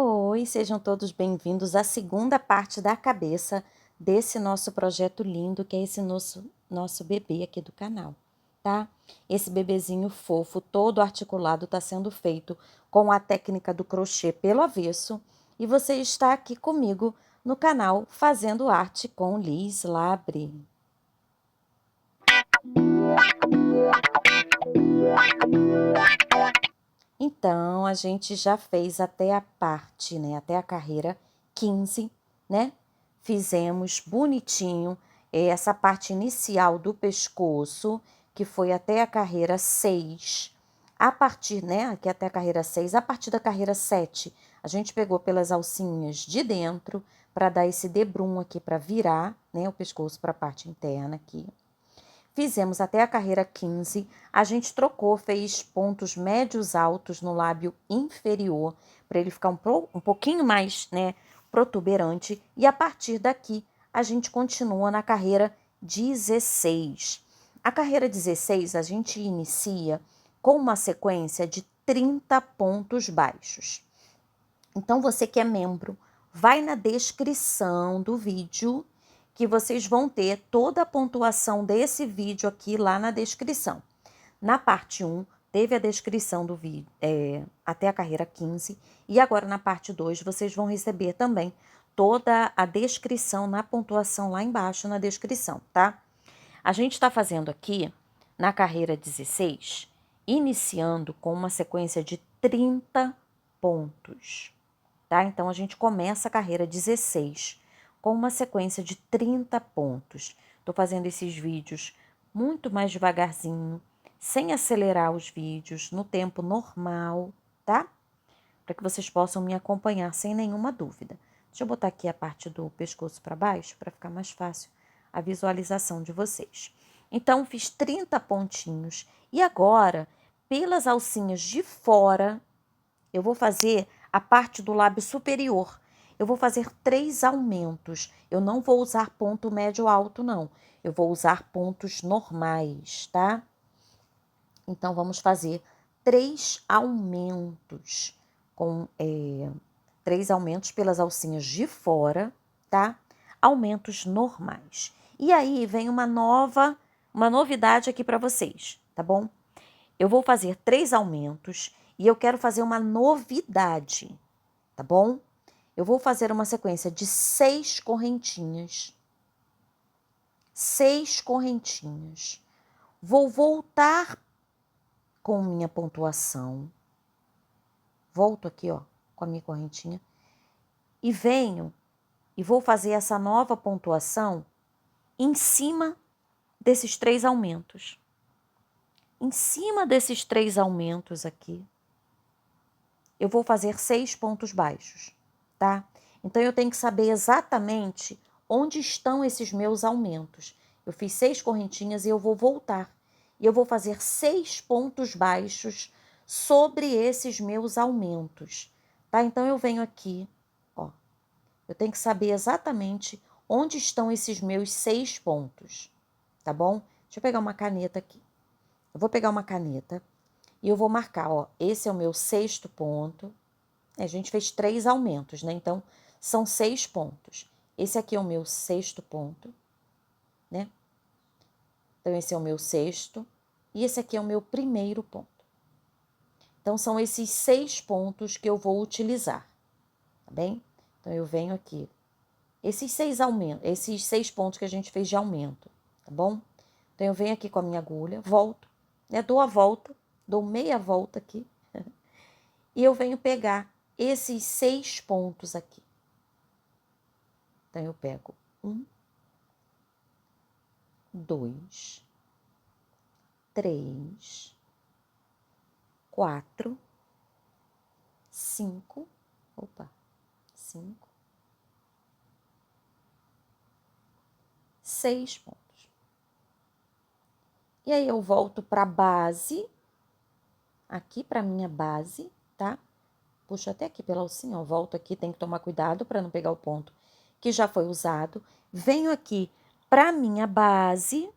Oi, sejam todos bem-vindos à segunda parte da cabeça desse nosso projeto lindo, que é esse nosso bebê aqui do canal, tá? Esse bebezinho fofo, todo articulado, está sendo feito com a técnica do crochê pelo avesso, e você está aqui comigo no canal fazendo arte com Liz Labre. Então, a gente já fez até a parte, né? Até a carreira 15, né? Fizemos bonitinho essa parte inicial do pescoço, que foi até a carreira 6. A partir, né? Aqui até a carreira 6, a partir da carreira 7, a gente pegou pelas alcinhas de dentro para dar esse debrum aqui para virar, né? O pescoço para a parte interna aqui. Fizemos até a carreira 15, a gente trocou, fez pontos médios altos no lábio inferior, para ele ficar um pouquinho mais, né, protuberante, e a partir daqui a gente continua na carreira 16. A carreira 16 a gente inicia com uma sequência de 30 pontos baixos. Então, você que é membro, vai na descrição do vídeo que vocês vão ter toda a pontuação desse vídeo aqui lá na descrição. Na parte 1, teve a descrição do vídeo até a carreira 15, e agora na parte 2 vocês vão receber também toda a descrição na pontuação lá embaixo na descrição, tá? A gente está fazendo aqui na carreira 16, iniciando com uma sequência de 30 pontos, tá? Então, a gente começa a carreira 16 com uma sequência de 30 pontos. Tô fazendo esses vídeos muito mais devagarzinho, sem acelerar os vídeos, no tempo normal, tá? Para que vocês possam me acompanhar sem nenhuma dúvida. Deixa eu botar aqui a parte do pescoço para baixo, para ficar mais fácil a visualização de vocês. Então, fiz 30 pontinhos. E agora, pelas alcinhas de fora, eu vou fazer a parte do lábio superior. Eu vou fazer 3 aumentos. Eu não vou usar ponto médio alto, não. Eu vou usar pontos normais, tá? Então, vamos fazer 3 aumentos. Com 3 aumentos pelas alcinhas de fora, tá? Aumentos normais. E aí, vem uma novidade aqui para vocês, tá bom? Eu vou fazer 3 aumentos e eu quero fazer uma novidade, tá bom? Eu vou fazer uma sequência de 6 correntinhas. 6 correntinhas. Vou voltar com minha pontuação. Volto aqui, ó, com a minha correntinha. E venho e vou fazer essa nova pontuação em cima desses 3 aumentos. Em cima desses 3 aumentos aqui, eu vou fazer 6 pontos baixos, tá? Então, eu tenho que saber exatamente onde estão esses meus aumentos. Eu fiz 6 correntinhas e eu vou voltar. E eu vou fazer 6 pontos baixos sobre esses meus aumentos, tá? Então, eu venho aqui, ó. Eu tenho que saber exatamente onde estão esses meus 6 pontos, tá bom? Deixa eu pegar uma caneta aqui. Eu vou pegar uma caneta e eu vou marcar, ó, esse é o meu 6º ponto. A gente fez 3 aumentos, né? Então, são 6 pontos. Esse aqui é o meu 6º ponto, né? Então, esse é o meu 6º. E esse aqui é o meu 1º ponto. Então, são esses 6 pontos que eu vou utilizar, tá bem? Então, eu venho aqui. Esses 6 pontos que a gente fez de aumento, tá bom? Então, eu venho aqui com a minha agulha, volto, né? Dou a volta, dou meia volta aqui. E eu venho pegar esses 6 pontos aqui. Então, eu pego 1, 2, 3, 4, 5, 5, 6 pontos. E aí, eu volto para a base, aqui para minha base, tá? Puxo até aqui pela alcinha, ó, volto aqui, tem que tomar cuidado para não pegar o ponto que já foi usado. Venho aqui para minha base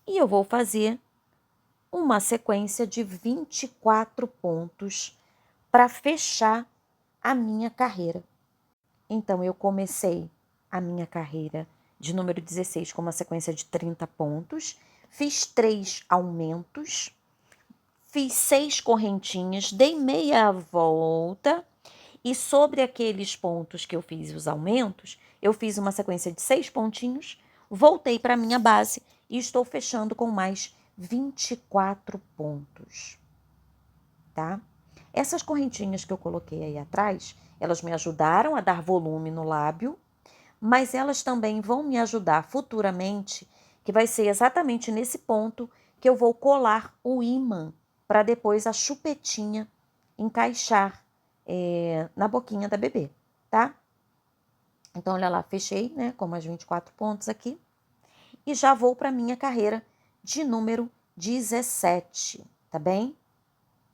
e eu vou fazer uma sequência de 24 pontos para fechar a minha carreira. Então, eu comecei a minha carreira de número 16 com uma sequência de 30 pontos, fiz 3 aumentos, fiz 6 correntinhas, dei meia volta e sobre aqueles pontos que eu fiz os aumentos, eu fiz uma sequência de 6 pontinhos, voltei para a minha base e estou fechando com mais 24 pontos, tá? Essas correntinhas que eu coloquei aí atrás, elas me ajudaram a dar volume no lábio, mas elas também vão me ajudar futuramente, que vai ser exatamente nesse ponto que eu vou colar o ímã para depois a chupetinha encaixar na boquinha da bebê, tá? Então, olha lá, fechei, né, com mais 24 pontos aqui e já vou para minha carreira de número 17, tá bem?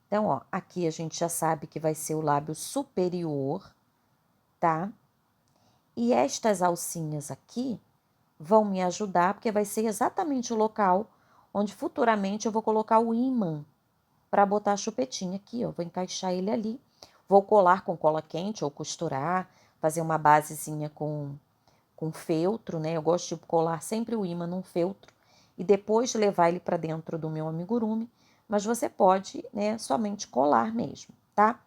Então, ó, aqui a gente já sabe que vai ser o lábio superior, tá? E estas alcinhas aqui vão me ajudar, porque vai ser exatamente o local onde futuramente eu vou colocar o ímã para botar a chupetinha aqui, ó. Vou encaixar ele ali, vou colar com cola quente ou costurar, fazer uma basezinha com feltro, né? Eu gosto de colar sempre o ímã num feltro e depois levar ele para dentro do meu amigurumi, mas você pode, né, somente colar mesmo, tá?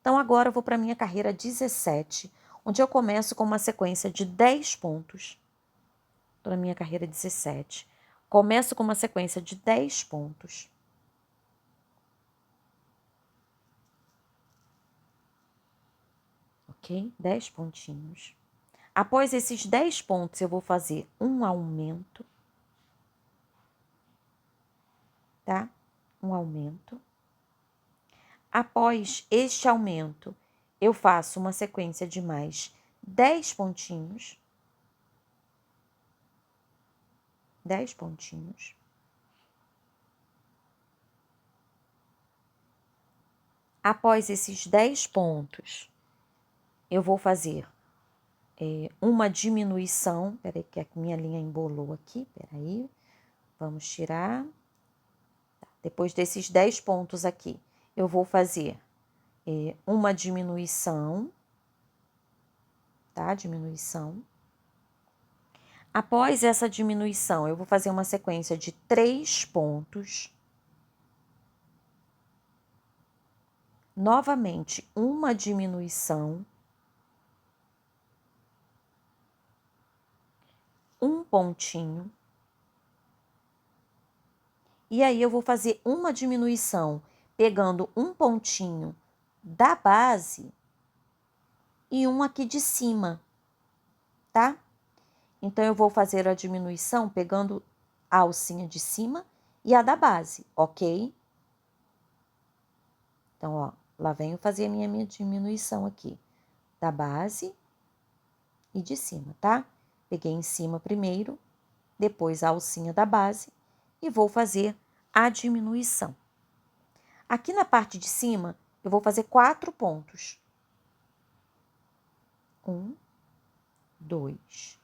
Então, agora eu vou para a minha carreira 17, onde eu começo com uma sequência de 10 pontos. Estou na minha carreira 17. Começo com uma sequência de 10 pontos. Ok? 10 pontinhos. Após esses 10 pontos, eu vou fazer um aumento. Tá? Um aumento. Após este aumento, eu faço uma sequência de mais 10 pontinhos. 10 pontinhos. Após esses 10 pontos, eu vou fazer uma diminuição. Peraí, que a minha linha embolou aqui. Peraí, vamos tirar. Depois desses 10 pontos aqui, eu vou fazer uma diminuição, tá? Diminuição. Após essa diminuição, eu vou fazer uma sequência de 3 pontos. Novamente, uma diminuição. Um pontinho. E aí, eu vou fazer uma diminuição, pegando um pontinho da base e um aqui de cima, tá? Então, eu vou fazer a diminuição pegando a alcinha de cima e a da base, ok? Então, ó, lá venho fazer a minha diminuição aqui, da base e de cima, tá? Peguei em cima primeiro, depois a alcinha da base e vou fazer a diminuição. Aqui na parte de cima, eu vou fazer 4 pontos. 1, 2,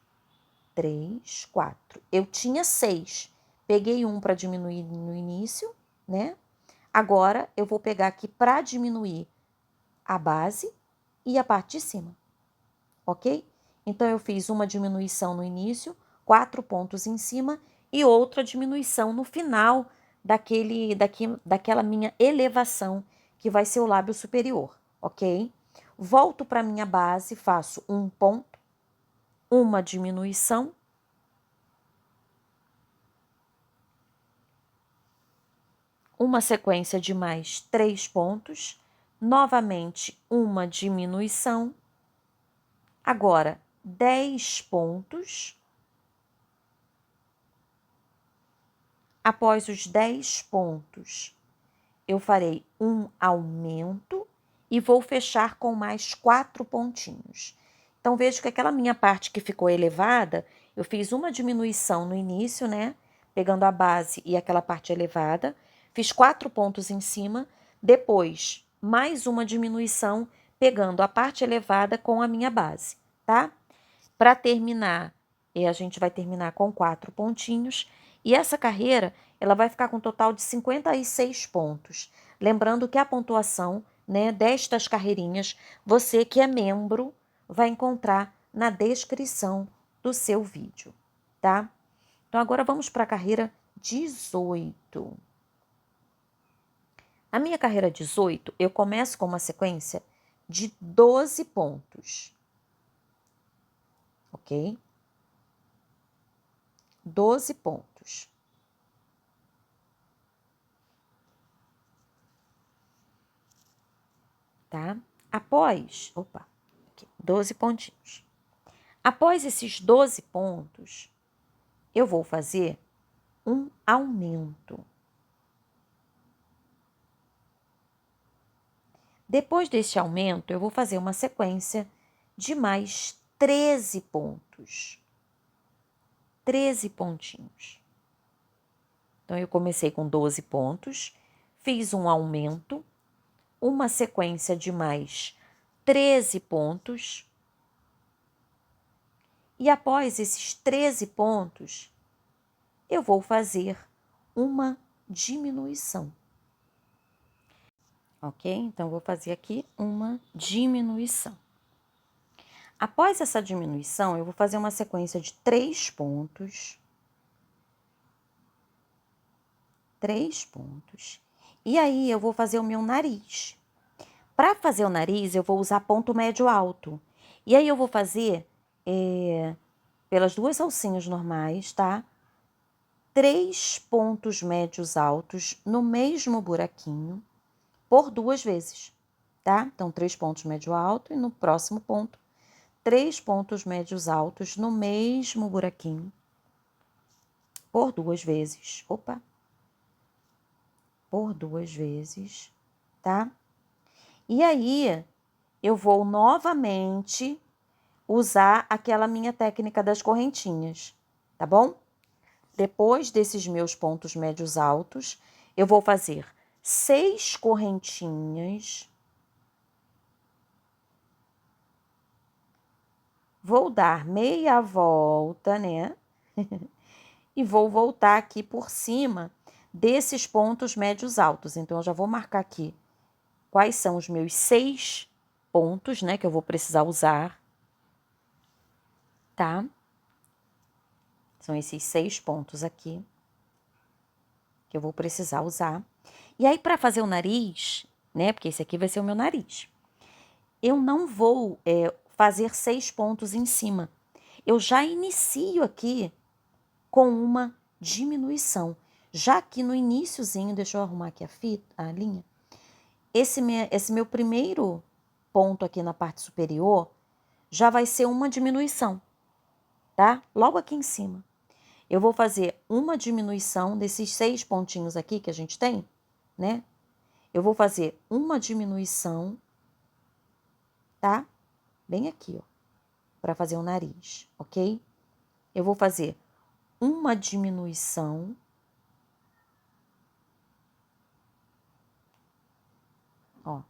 3, 4. Eu tinha 6. Peguei um para diminuir no início, né? Agora, eu vou pegar aqui para diminuir a base e a parte de cima, ok? Então, eu fiz uma diminuição no início, 4 pontos em cima e outra diminuição no final daquela minha elevação, que vai ser o lábio superior, ok? Volto para minha base, faço um ponto, uma diminuição, uma sequência de mais 3 pontos, novamente uma diminuição, agora 10 pontos. Após os 10 pontos, eu farei um aumento e vou fechar com mais 4 pontinhos. Então, vejo que aquela minha parte que ficou elevada, eu fiz uma diminuição no início, né? Pegando a base e aquela parte elevada. Fiz 4 pontos em cima. Depois, mais uma diminuição, pegando a parte elevada com a minha base, tá? Para terminar, a gente vai terminar com 4 pontinhos. E essa carreira, ela vai ficar com um total de 56 pontos. Lembrando que a pontuação né, destas carreirinhas, você que é membro vai encontrar na descrição do seu vídeo, tá? Então, agora vamos para a carreira 18. A minha carreira 18, eu começo com uma sequência de 12 pontos, ok? 12 pontos. Tá? Após, 12 pontinhos. Após esses 12 pontos, eu vou fazer um aumento. Depois deste aumento, eu vou fazer uma sequência de mais 13 pontos. 13 pontinhos. Então, eu comecei com 12 pontos, fiz um aumento, uma sequência de mais 13 pontos. E após esses 13 pontos, eu vou fazer uma diminuição. Ok? Então, vou fazer aqui uma diminuição. Após essa diminuição, eu vou fazer uma sequência de 3 pontos. 3 pontos. E aí, eu vou fazer o meu nariz. Para fazer o nariz, eu vou usar ponto médio alto. E aí, eu vou fazer pelas 2 alcinhas normais, tá? 3 pontos médios altos no mesmo buraquinho por 2 vezes, tá? Então, 3 pontos médio alto e no próximo ponto, 3 pontos médios altos no mesmo buraquinho por 2 vezes. Por 2 vezes, tá? E aí, eu vou novamente usar aquela minha técnica das correntinhas, tá bom? Depois desses meus pontos médios altos, eu vou fazer 6 correntinhas. Vou dar meia volta, né? E vou voltar aqui por cima desses pontos médios altos. Então, eu já vou marcar aqui quais são os meus 6 pontos, né? Que eu vou precisar usar, tá? São esses 6 pontos aqui que eu vou precisar usar. E aí, para fazer o nariz, né? Porque esse aqui vai ser o meu nariz. Eu não vou fazer 6 pontos em cima. Eu já inicio aqui com uma diminuição. Já que no iniciozinho, deixa eu arrumar aqui a linha, esse meu primeiro ponto aqui na parte superior já vai ser uma diminuição, tá? Logo aqui em cima. Eu vou fazer uma diminuição desses 6 pontinhos aqui que a gente tem, né? Eu vou fazer uma diminuição, tá? Bem aqui, ó, para fazer o nariz, ok? Eu vou fazer uma diminuição. Ó,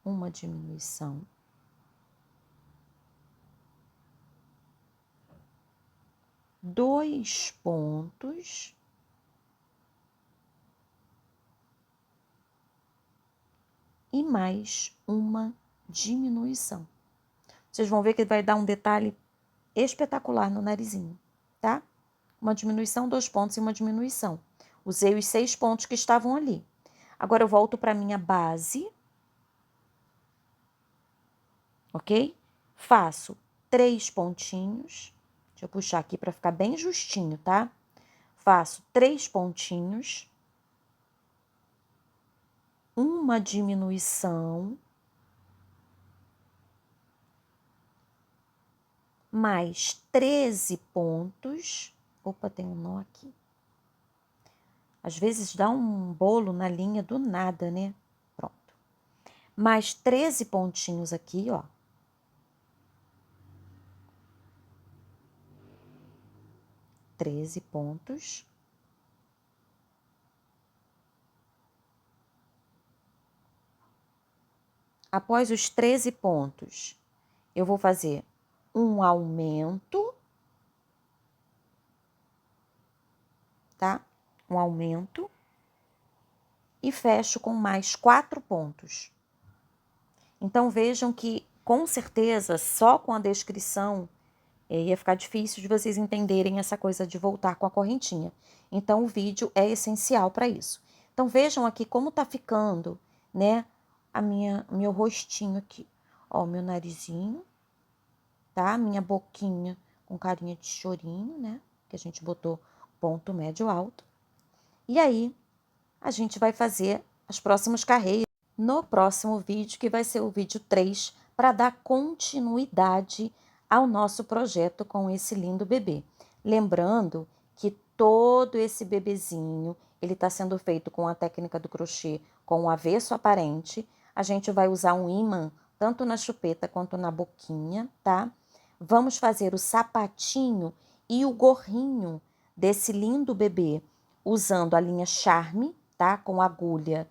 uma diminuição. Dois pontos. E mais uma diminuição. Vocês vão ver que vai dar um detalhe espetacular no narizinho, tá? Uma diminuição, 2 pontos e uma diminuição. Usei os 6 pontos que estavam ali. Agora, eu volto para a minha base, ok? Faço 3 pontinhos. Deixa eu puxar aqui para ficar bem justinho, tá? Faço 3 pontinhos. Uma diminuição. Mais 13 pontos. Opa, tem um nó aqui. Às vezes dá um bolo na linha do nada, né? Pronto. Mais 13 pontinhos aqui, ó. Treze pontos. Após os 13 pontos, eu vou fazer um aumento, tá? Um aumento. E fecho com mais 4 pontos. Então vejam que, com certeza, só com a descrição ia ficar difícil de vocês entenderem essa coisa de voltar com a correntinha. Então o vídeo é essencial para isso. Então vejam aqui como tá ficando, né, meu rostinho aqui. Ó, meu narizinho, tá? Minha boquinha com carinha de chorinho, né? Que a gente botou ponto médio alto. E aí, a gente vai fazer as próximas carreiras no próximo vídeo, que vai ser o vídeo 3, para dar continuidade ao nosso projeto com esse lindo bebê. Lembrando que todo esse bebezinho, ele está sendo feito com a técnica do crochê com o avesso aparente. A gente vai usar um ímã tanto na chupeta quanto na boquinha, tá? Vamos fazer o sapatinho e o gorrinho desse lindo bebê usando a linha Charme, tá? Com agulha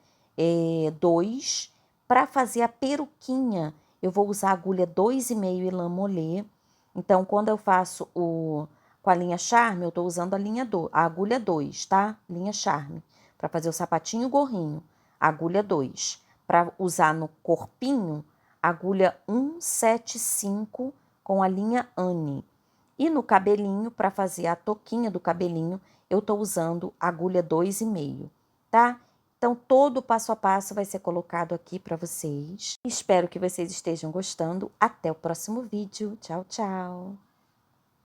2. Para fazer a peruquinha, eu vou usar agulha 2,5 e lã molê. Então, quando eu faço com a linha Charme, eu estou usando a agulha 2, tá? Linha Charme. Para fazer o sapatinho e o gorrinho, agulha 2. Para usar no corpinho, agulha 175 com a linha Anne. E no cabelinho, para fazer a toquinha do cabelinho, eu estou usando agulha 2,5, tá? Então, todo o passo a passo vai ser colocado aqui para vocês. Espero que vocês estejam gostando. Até o próximo vídeo. Tchau, tchau!